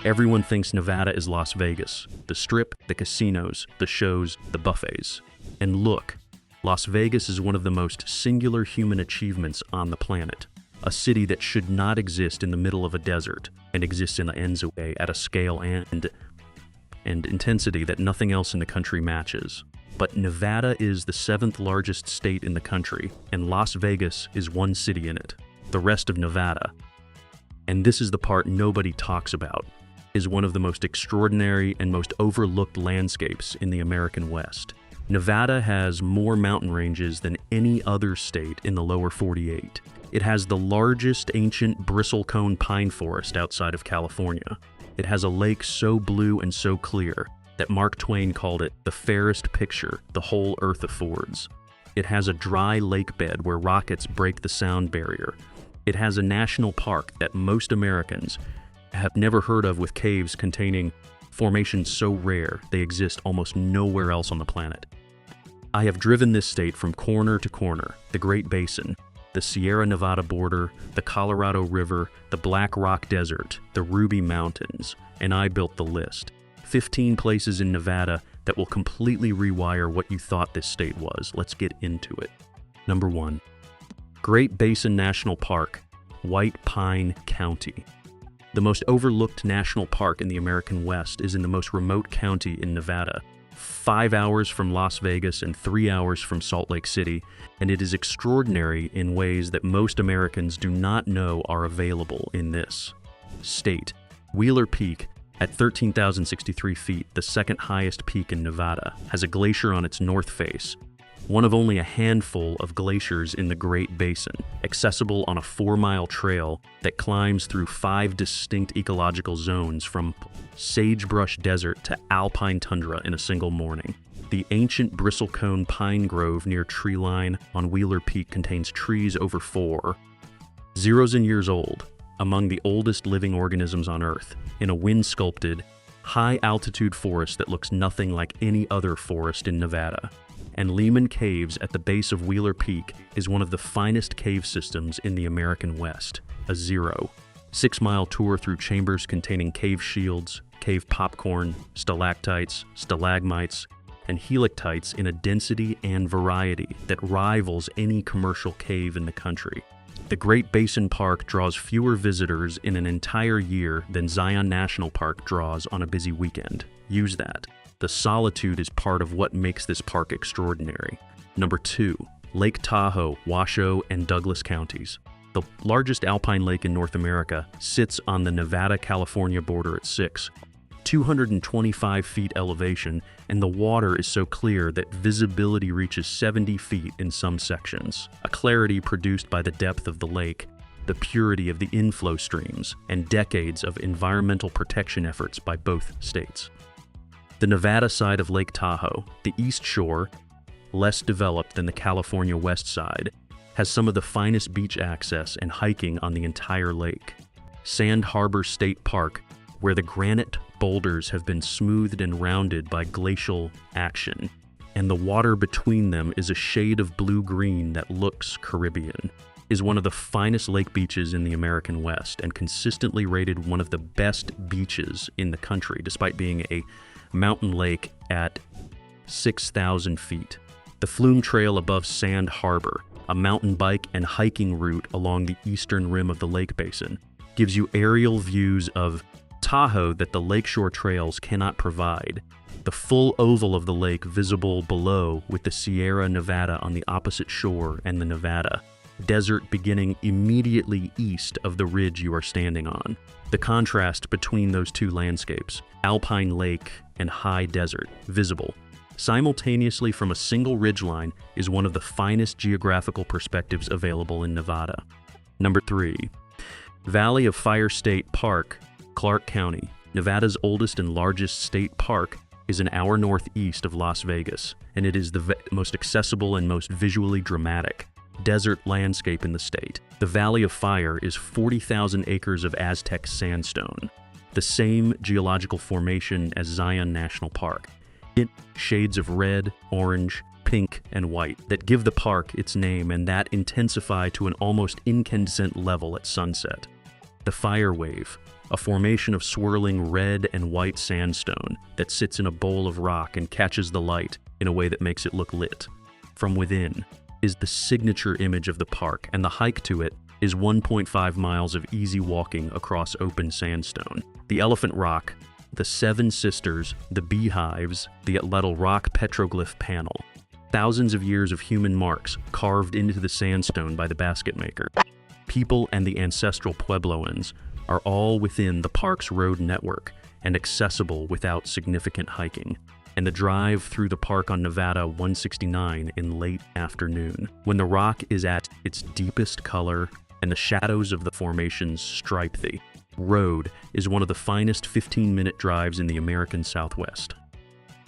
Everyone thinks Nevada is Las Vegas, the Strip, the casinos, the shows, the buffets. And look, Las Vegas is one of the most singular human achievements on the planet. A city that should not exist in the middle of a desert and exists in the Enzo way at a scale and intensity that nothing else in the country matches. But Nevada is the 7th largest state in the country, and Las Vegas is one city in it, the rest of Nevada. And this is the part nobody talks about, is one of the most extraordinary and most overlooked landscapes in the American West. Nevada has more mountain ranges than any other state in the lower 48. It has the largest ancient bristlecone pine forest outside of California. It has a lake so blue and so clear that Mark Twain called it the fairest picture the whole earth affords. It has a dry lake bed where rockets break the sound barrier. It has a national park that most Americans have never heard of, with caves containing formations so rare they exist almost nowhere else on the planet. I have driven this state from corner to corner: the Great Basin, the Sierra Nevada border, the Colorado River, the Black Rock Desert, the Ruby Mountains, and I built the list. 15 places in Nevada that will completely rewire what you thought this state was. Let's get into it. Number 1. Great Basin National Park, White Pine County. The most overlooked national park in the American West is in the most remote county in Nevada, 5 hours from Las Vegas and 3 hours from Salt Lake City, and it is extraordinary in ways that most Americans do not know are available in this state. Wheeler Peak, at 13,063 feet, the second highest peak in Nevada, has a glacier on its north face, one of only a handful of glaciers in the Great Basin, accessible on a 4-mile trail that climbs through 5 distinct ecological zones from sagebrush desert to alpine tundra in a single morning. The ancient bristlecone pine grove near treeline on Wheeler Peak contains trees over 4,000 years old, among the oldest living organisms on Earth, in a wind-sculpted, high-altitude forest that looks nothing like any other forest in Nevada. And Lehman Caves at the base of Wheeler Peak is one of the finest cave systems in the American West. A 6-mile tour through chambers containing cave shields, cave popcorn, stalactites, stalagmites, and helictites in a density and variety that rivals any commercial cave in the country. The Great Basin Park draws fewer visitors in an entire year than Zion National Park draws on a busy weekend. Use that. The solitude is part of what makes this park extraordinary. Number 2, Lake Tahoe, Washoe, and Douglas counties. The largest alpine lake in North America sits on the Nevada-California border at 225 feet elevation, and the water is so clear that visibility reaches 70 feet in some sections, a clarity produced by the depth of the lake, the purity of the inflow streams, and decades of environmental protection efforts by both states. The Nevada side of Lake Tahoe, the east shore, less developed than the California west side, has some of the finest beach access and hiking on the entire lake. Sand Harbor State Park, where the granite boulders have been smoothed and rounded by glacial action, and the water between them is a shade of blue-green that looks Caribbean, is one of the finest lake beaches in the American West and consistently rated one of the best beaches in the country, despite being a mountain lake at 6,000 feet. The Flume Trail above Sand Harbor, a mountain bike and hiking route along the eastern rim of the lake basin, gives you aerial views of Tahoe that the lakeshore trails cannot provide. The full oval of the lake visible below, with the Sierra Nevada on the opposite shore and the Nevada desert beginning immediately east of the ridge you are standing on. The contrast between those two landscapes, alpine lake and high desert, visible simultaneously from a single ridgeline, is one of the finest geographical perspectives available in Nevada. Number 3. Valley of Fire State Park, Clark County. Nevada's oldest and largest state park is an hour northeast of Las Vegas, and it is the most accessible and most visually dramatic desert landscape in the state. The Valley of Fire is 40,000 acres of Aztec sandstone, the same geological formation as Zion National Park. It shades of red, orange, pink, and white that give the park its name and that intensify to an almost incandescent level at sunset. The fire wave, a formation of swirling red and white sandstone that sits in a bowl of rock and catches the light in a way that makes it look lit. From within is the signature image of the park, and the hike to it is 1.5 miles of easy walking across open sandstone. The Elephant Rock, the Seven Sisters, the Beehives, the Atletl Rock petroglyph panel. Thousands of years of human marks carved into the sandstone by the basket maker. People and the ancestral Puebloans are all within the park's road network and accessible without significant hiking. And the drive through the park on Nevada 169 in late afternoon, when the rock is at its deepest color and the shadows of the formations stripe the road, is one of the finest 15-minute drives in the American Southwest.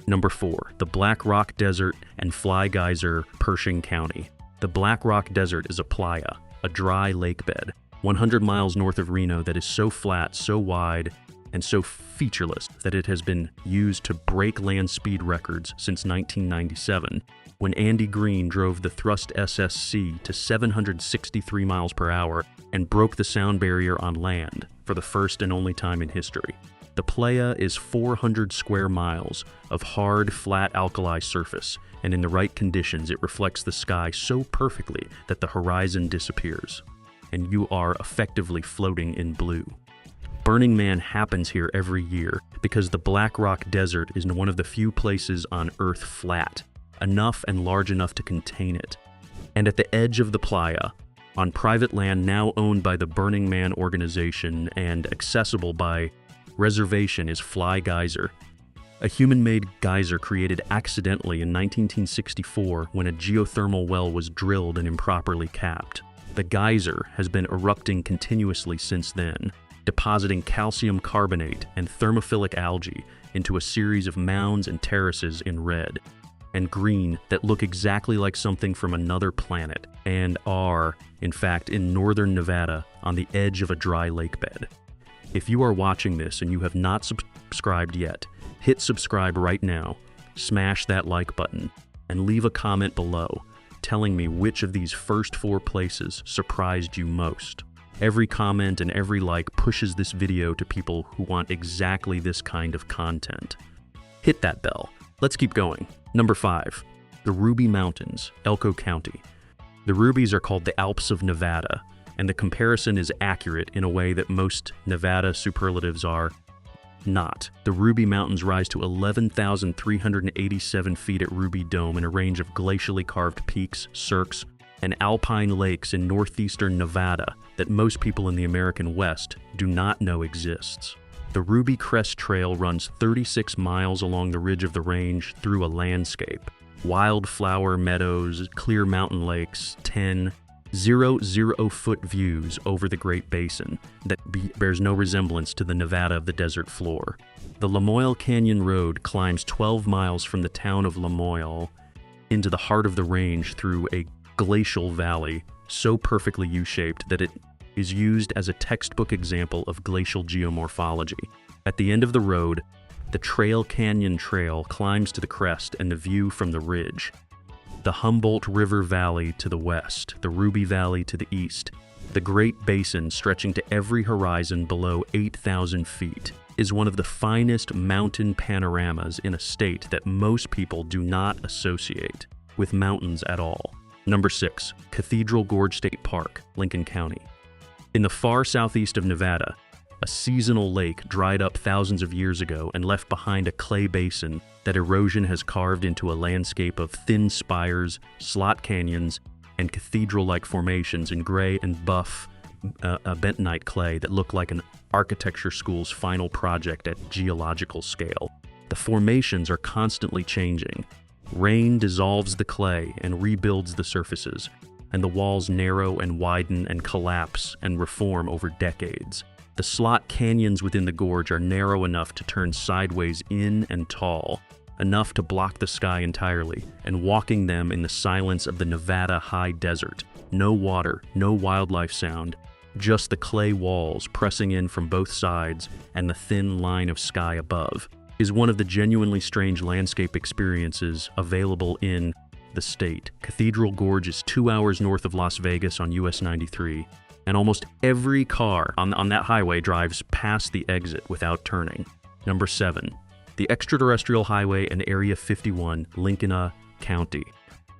Number 4, the Black Rock Desert and Fly Geyser, Pershing County. The Black Rock Desert is a playa, a dry lake bed, 100 miles north of Reno that is so flat, so wide, and so featureless that it has been used to break land speed records since 1997, when Andy Green drove the Thrust SSC to 763 miles per hour and broke the sound barrier on land for the first and only time in history. The playa is 400 square miles of hard, flat alkali surface, and in the right conditions it reflects the sky so perfectly that the horizon disappears, and you are effectively floating in blue. Burning Man happens here every year because the Black Rock Desert is one of the few places on Earth flat, enough and large enough to contain it. And at the edge of the playa, on private land now owned by the Burning Man organization and accessible by reservation, is Fly Geyser, a human-made geyser created accidentally in 1964 when a geothermal well was drilled and improperly capped. The geyser has been erupting continuously since then, depositing calcium carbonate and thermophilic algae into a series of mounds and terraces in red and green that look exactly like something from another planet and are, in fact, in northern Nevada on the edge of a dry lake bed. If you are watching this and you have not subscribed yet, hit subscribe right now, smash that like button, and leave a comment below telling me which of these first 4 places surprised you most. Every comment and every like pushes this video to people who want exactly this kind of content. Hit that bell. Let's keep going. Number 5, the Ruby Mountains, Elko County. The Rubies are called the Alps of Nevada, and the comparison is accurate in a way that most Nevada superlatives are not. The Ruby Mountains rise to 11,387 feet at Ruby Dome in a range of glacially carved peaks, cirques, and alpine lakes in northeastern Nevada that most people in the American West do not know exists. The Ruby Crest Trail runs 36 miles along the ridge of the range through a landscape. Wildflower meadows, clear mountain lakes, 10 0-0-foot views over the Great Basin that bears no resemblance to the Nevada of the desert floor. The Lamoille Canyon Road climbs 12 miles from the town of Lamoille into the heart of the range through a glacial valley so perfectly U-shaped that it is used as a textbook example of glacial geomorphology. At the end of the road, the Trail Canyon Trail climbs to the crest and the view from the ridge. The Humboldt River Valley to the west, the Ruby Valley to the east, the Great Basin stretching to every horizon below 8,000 feet, is one of the finest mountain panoramas in a state that most people do not associate with mountains at all. Number 6, Cathedral Gorge State Park, Lincoln County. In the far southeast of Nevada, a seasonal lake dried up thousands of years ago and left behind a clay basin that erosion has carved into a landscape of thin spires, slot canyons, and cathedral-like formations in gray and buff bentonite clay that look like an architecture school's final project at geological scale. The formations are constantly changing. Rain dissolves the clay and rebuilds the surfaces, and the walls narrow and widen and collapse and reform over decades. The slot canyons within the gorge are narrow enough to turn sideways in and tall, enough to block the sky entirely, and walking them in the silence of the Nevada high desert. No water, no wildlife sound, just the clay walls pressing in from both sides and the thin line of sky above, is one of the genuinely strange landscape experiences available in the state. Cathedral Gorge is 2 hours north of Las Vegas on US 93, and almost every car on that highway drives past the exit without turning. Number 7. The Extraterrestrial Highway and Area 51, Lincoln County.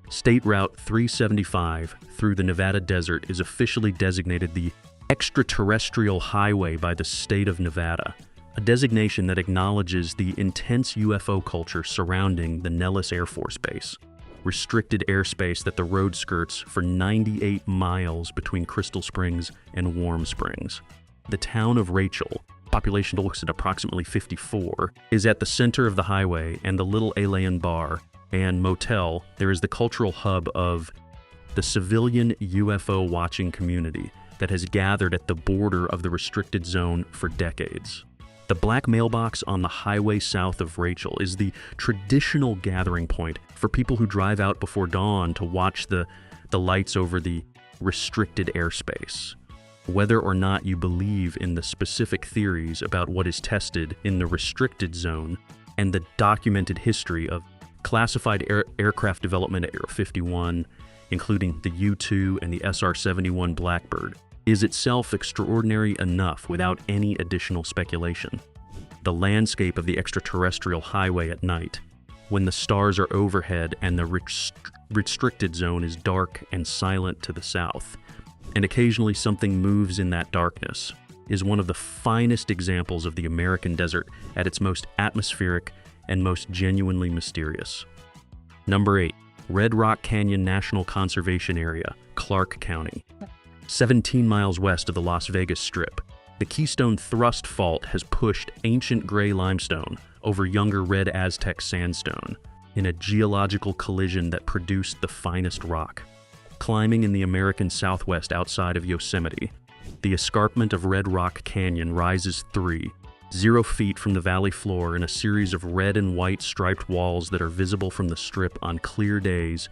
State Route 375 through the Nevada desert is officially designated the Extraterrestrial Highway by the state of Nevada, a designation that acknowledges the intense UFO culture surrounding the Nellis Air Force Base, restricted airspace that the road skirts for 98 miles between Crystal Springs and Warm Springs. The town of Rachel, population looks at approximately 54, is at the center of the highway, and the Little Alien Bar and Motel, there is the cultural hub of the civilian UFO watching community that has gathered at the border of the restricted zone for decades. The black mailbox on the highway south of Rachel is the traditional gathering point for people who drive out before dawn to watch the lights over the restricted airspace. Whether or not you believe in the specific theories about what is tested in the restricted zone and the documented history of classified aircraft development at Area 51, including the U-2 and the SR-71 Blackbird, is itself extraordinary enough without any additional speculation. The landscape of the extraterrestrial highway at night, when the stars are overhead and the restricted zone is dark and silent to the south, and occasionally something moves in that darkness, is one of the finest examples of the American desert at its most atmospheric and most genuinely mysterious. Number 8. Red Rock Canyon National Conservation Area, Clark County. 17 miles west of the Las Vegas Strip, the Keystone Thrust Fault has pushed ancient gray limestone over younger red Aztec sandstone in a geological collision that produced the finest rock. Climbing in the American Southwest outside of Yosemite, the escarpment of Red Rock Canyon rises 0 feet from the valley floor in a series of red and white striped walls that are visible from the strip on clear days,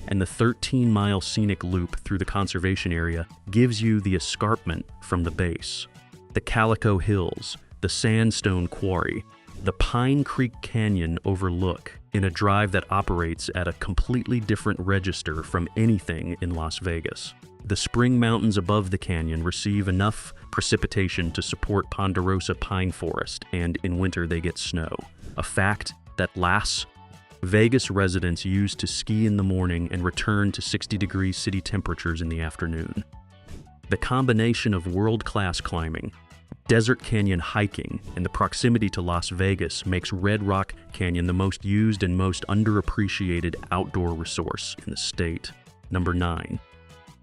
and the 13-mile scenic loop through the conservation area gives you the escarpment from the base. The Calico Hills, the Sandstone Quarry, the Pine Creek Canyon overlook in a drive that operates at a completely different register from anything in Las Vegas. The spring mountains above the canyon receive enough precipitation to support ponderosa pine forest, and in winter they get snow, a fact that Las Vegas residents use to ski in the morning and return to 60-degree city temperatures in the afternoon. The combination of world-class climbing, desert canyon hiking, and the proximity to Las Vegas makes Red Rock Canyon the most used and most underappreciated outdoor resource in the state. Number 9.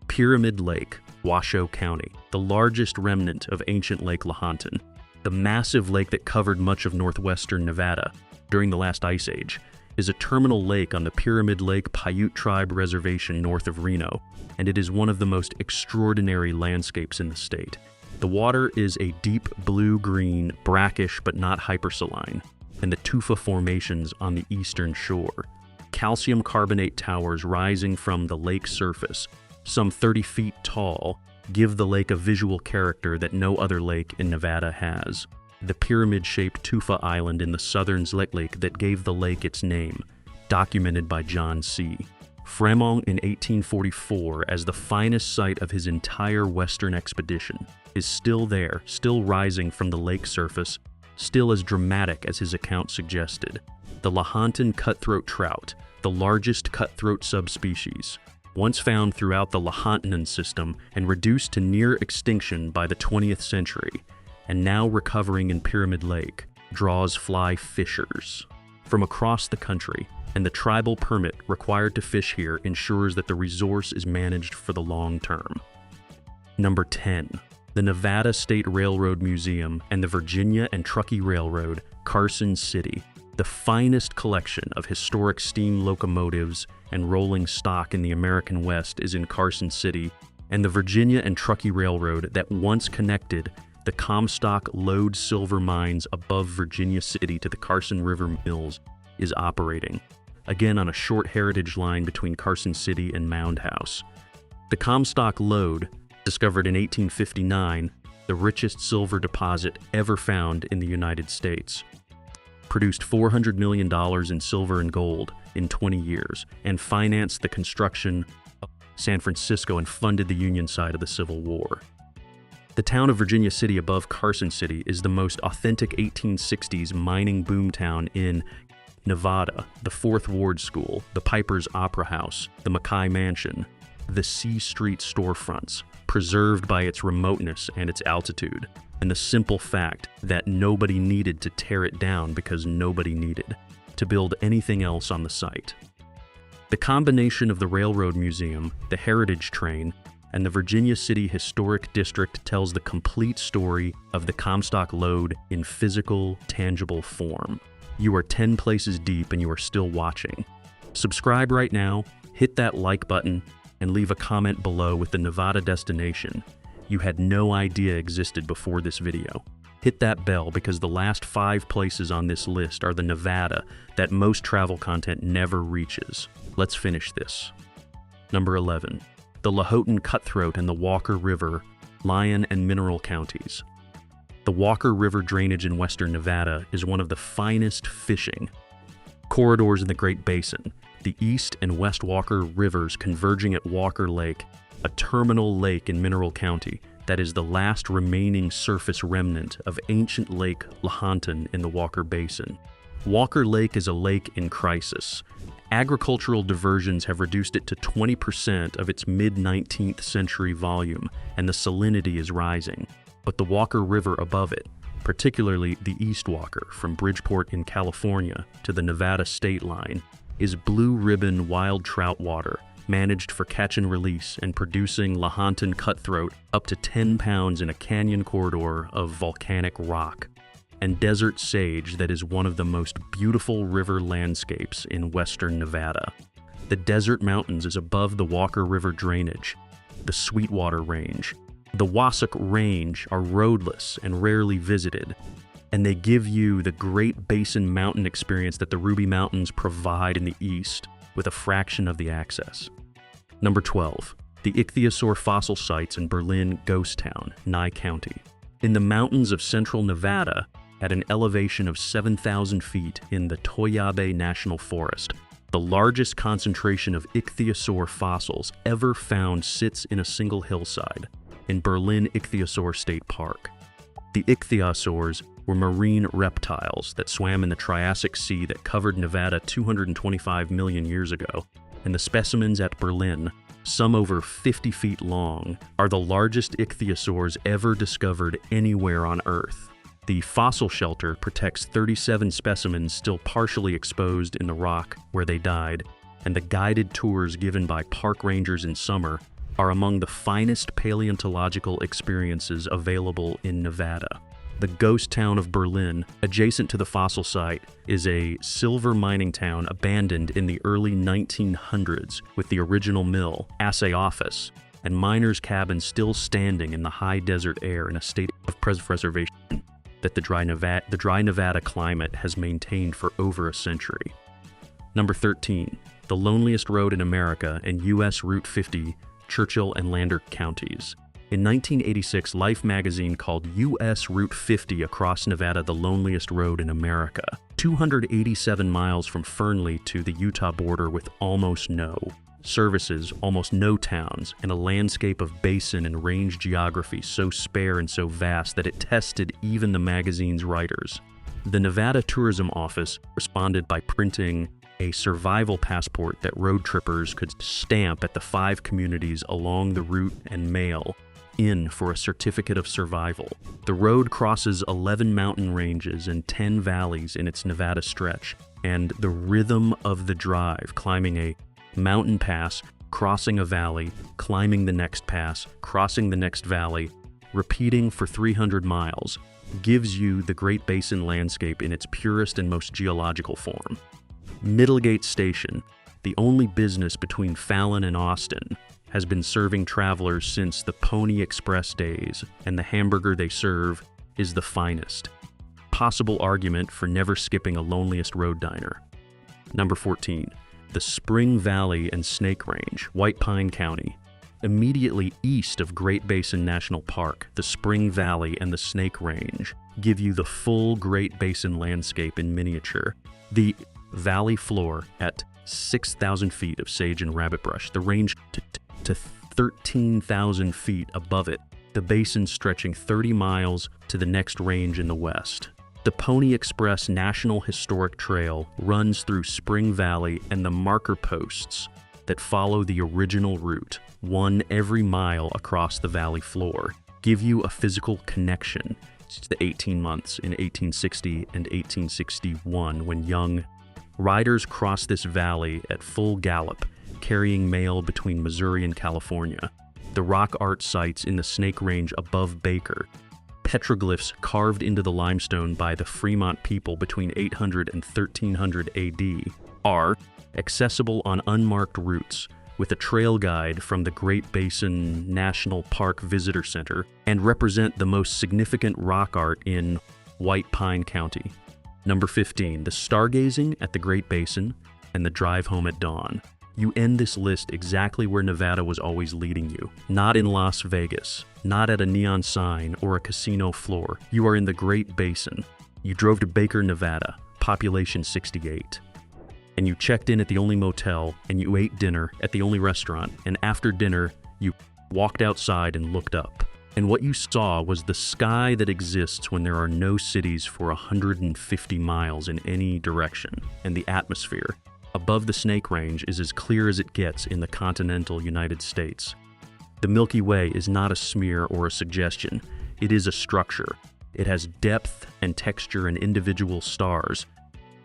Pyramid Lake, Washoe County, the largest remnant of ancient Lake Lahontan. The massive lake that covered much of northwestern Nevada during the last ice age is a terminal lake on the Pyramid Lake Paiute Tribe Reservation north of Reno, and it is one of the most extraordinary landscapes in the state. The water is a deep blue-green, brackish but not hypersaline, and the tufa formations on the eastern shore. Calcium carbonate towers rising from the lake surface, some 30 feet tall, give the lake a visual character that no other lake in Nevada has. The pyramid-shaped Tufa Island in the southern Lake that gave the lake its name, documented by John C. Fremont in 1844 as the finest site of his entire western expedition, is still there, still rising from the lake surface, still as dramatic as his account suggested. The Lahontan cutthroat trout, the largest cutthroat subspecies, once found throughout the Lahontan system and reduced to near extinction by the 20th century, and now recovering in Pyramid Lake, draws fly fishers from across the country, and the tribal permit required to fish here ensures that the resource is managed for the long term. Number 10. The Nevada State Railroad Museum and the Virginia and Truckee Railroad, Carson City, the finest collection of historic steam locomotives and rolling stock in the American West is in Carson City, and the Virginia and Truckee Railroad that once connected the Comstock lode silver mines above Virginia City to the Carson River Mills is operating, again on a short heritage line between Carson City and Mound House. The Comstock lode, discovered in 1859, the richest silver deposit ever found in the United States, produced $400 million in silver and gold in 20 years and financed the construction of San Francisco and funded the Union side of the Civil War. The town of Virginia City above Carson City is the most authentic 1860s mining boomtown in Nevada. The Fourth Ward School, the Piper's Opera House, the Mackay Mansion, the C Street storefronts, preserved by its remoteness and its altitude, and the simple fact that nobody needed to tear it down because nobody needed to build anything else on the site. The combination of the Railroad Museum, the Heritage Train, and the Virginia City Historic District tells the complete story of the Comstock Lode in physical, tangible form. You are 10 places deep and you are still watching. Subscribe right now, hit that like button, and leave a comment below with the Nevada destination you had no idea existed before this video. Hit that bell because the last 5 places on this list are the Nevada that most travel content never reaches. Let's finish this. Number 11. The Lahontan Cutthroat and the Walker River, Lyon and Mineral Counties. The Walker River drainage in western Nevada is one of the finest fishing corridors in the Great Basin. The East and West Walker Rivers converging at Walker Lake, a terminal lake in Mineral County that is the last remaining surface remnant of ancient Lake Lahontan in the Walker Basin. Walker Lake is a lake in crisis. Agricultural diversions have reduced it to 20% of its mid-19th century volume, and the salinity is rising. But the Walker River above it, particularly the East Walker from Bridgeport in California to the Nevada state line, is blue ribbon wild trout water, managed for catch and release and producing Lahontan cutthroat up to 10 pounds in a canyon corridor of volcanic rock, and desert sage that is one of the most beautiful river landscapes in western Nevada. The Desert Mountains is above the Walker River drainage, the Sweetwater Range. The Wasatch Range are roadless and rarely visited, and they give you the Great Basin mountain experience that the Ruby Mountains provide in the east, with a fraction of the access. Number 12. The Ichthyosaur fossil sites in Berlin Ghost Town, Nye County. In the mountains of central Nevada, at an elevation of 7,000 feet in the Toyabe National Forest, the largest concentration of ichthyosaur fossils ever found sits in a single hillside, in Berlin Ichthyosaur State Park. The ichthyosaurs were marine reptiles that swam in the Triassic Sea that covered Nevada 225 million years ago, and the specimens at Berlin, some over 50 feet long, are the largest ichthyosaurs ever discovered anywhere on Earth. The fossil shelter protects 37 specimens still partially exposed in the rock where they died, and the guided tours given by park rangers in summer are among the finest paleontological experiences available in Nevada. The ghost town of Berlin, adjacent to the fossil site, is a silver mining town abandoned in the early 1900s with the original mill, assay office, and miners' cabins still standing in the high desert air in a state of preservation that the dry Nevada climate has maintained for over a century. Number 13. The loneliest road in America and U.S. Route 50, Churchill and Lander counties. In 1986, Life magazine called U.S. Route 50 across Nevada the loneliest road in America, 287 miles from Fernley to the Utah border with almost no services, almost no towns, and a landscape of basin and range geography so spare and so vast that it tested even the magazine's writers. The Nevada Tourism Office responded by printing a survival passport that road trippers could stamp at the 5 communities along the route and mail in for a certificate of survival. The road crosses 11 mountain ranges and 10 valleys in its Nevada stretch, and the rhythm of the drive, climbing a mountain pass, crossing a valley, climbing the next pass, crossing the next valley, repeating for 300 miles, gives you the Great Basin landscape in its purest and most geological form. Middlegate Station, the only business between Fallon and Austin, has been serving travelers since the Pony Express days, and the hamburger they serve is the finest. Possible argument for never skipping a loneliest road diner. Number 14. The Spring Valley and Snake Range, White Pine County. Immediately east of Great Basin National Park, the Spring Valley and the Snake Range give you the full Great Basin landscape in miniature. The valley floor at 6,000 feet of sage and rabbit brush, the range to 13,000 feet above it the basin stretching 30 miles to the next range in the west. The Pony Express National Historic Trail runs through Spring Valley, and the marker posts that follow the original route, one every mile across the valley floor, give you a physical connection to the 18 months in 1860 and 1861 when young riders crossed this valley at full gallop, carrying mail between Missouri and California. The rock art sites in the Snake Range above Baker, petroglyphs carved into the limestone by the Fremont people between 800 and 1300 AD, are accessible on unmarked routes with a trail guide from the Great Basin National Park Visitor Center and represent the most significant rock art in White Pine County. Number 15, the stargazing at the Great Basin and the drive home at dawn. You end this list exactly where Nevada was always leading you. Not in Las Vegas, not at a neon sign or a casino floor. You are in the Great Basin. You drove to Baker, Nevada, population 68. And you checked in at the only motel, and you ate dinner at the only restaurant, and after dinner, you walked outside and looked up. And what you saw was the sky that exists when there are no cities for 150 miles in any direction, and the atmosphere above the Snake Range is as clear as it gets in the continental United States. The Milky Way is not a smear or a suggestion. It is a structure. It has depth and texture and individual stars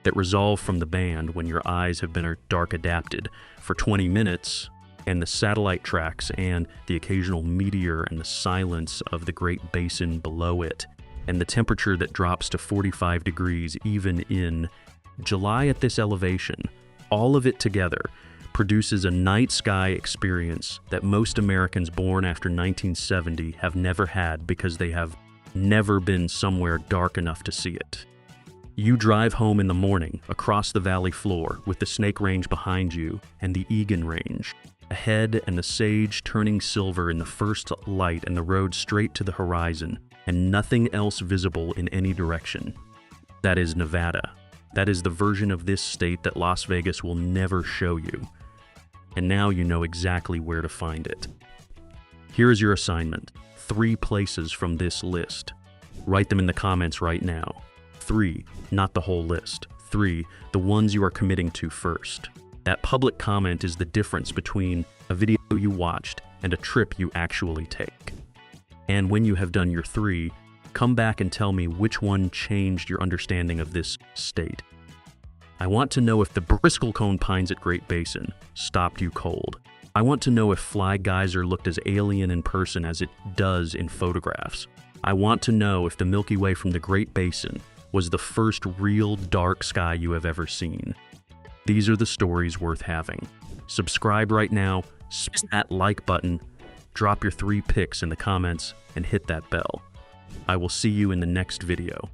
that resolve from the band when your eyes have been dark adapted for 20 minutes, and the satellite tracks and the occasional meteor and the silence of the Great Basin below it, and the temperature that drops to 45 degrees even in July at this elevation. All of it together produces a night sky experience that most Americans born after 1970 have never had because they have never been somewhere dark enough to see it. You drive home in the morning across the valley floor with the Snake Range behind you and the Egan Range ahead, and the sage turning silver in the first light, and the road straight to the horizon and nothing else visible in any direction. That is Nevada. That is the version of this state that Las Vegas will never show you. And now you know exactly where to find it. Here is your assignment. 3 places from this list. Write them in the comments right now. 3, not the whole list. 3, the ones you are committing to first. That public comment is the difference between a video you watched and a trip you actually take. And when you have done your 3, come back and tell me which one changed your understanding of this state. I want to know if the bristlecone pines at Great Basin stopped you cold. I want to know if Fly Geyser looked as alien in person as it does in photographs. I want to know if the Milky Way from the Great Basin was the first real dark sky you have ever seen. These are the stories worth having. Subscribe right now, smash that like button, drop your 3 pics in the comments, and hit that bell. I will see you in the next video.